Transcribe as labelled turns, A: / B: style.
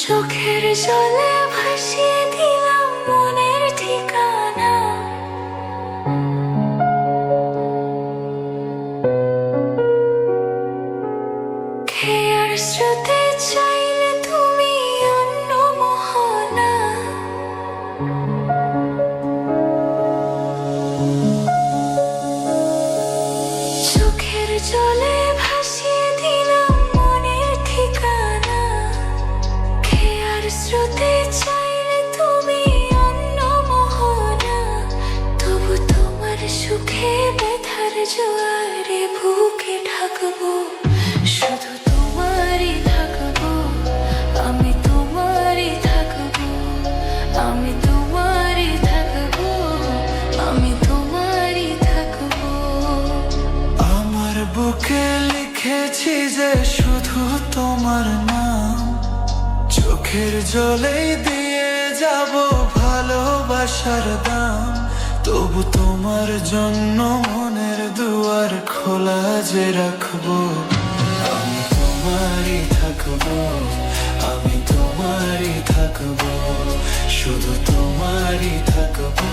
A: চোখের জলে ভাসিয়ে দিলাম মনের ঠিকানা। খেয়ার স্রোতে চাইলে তুমি অন্য মোহনা। চোখের জলে ভাসিয়ে দিলাম মনের ঠিকানা। খেয়ার স্রোতে চাইলে তুমি অন্য মোহনা। তবু তোমার সুখে ব্যথার জোয়ারে বুকে ঢাকবো। শুধু তোমারই থাকবো, আমি তোমারই থাকবো, আমি তোমারই থাকবো, আমি তোমারই থাকবো।
B: আমার বুকে লিখেছি যে শুধু তোমার নাম। চোখের জলেই দিয়ে যাব ভালোবাসার দাম। তবু তোমার জন্য মনের দুয়ার খোলা যে রাখবো। আমি তোমারই থাকবো, আমি তোমারই থাকবো, শুধু তোমারই থাকবো,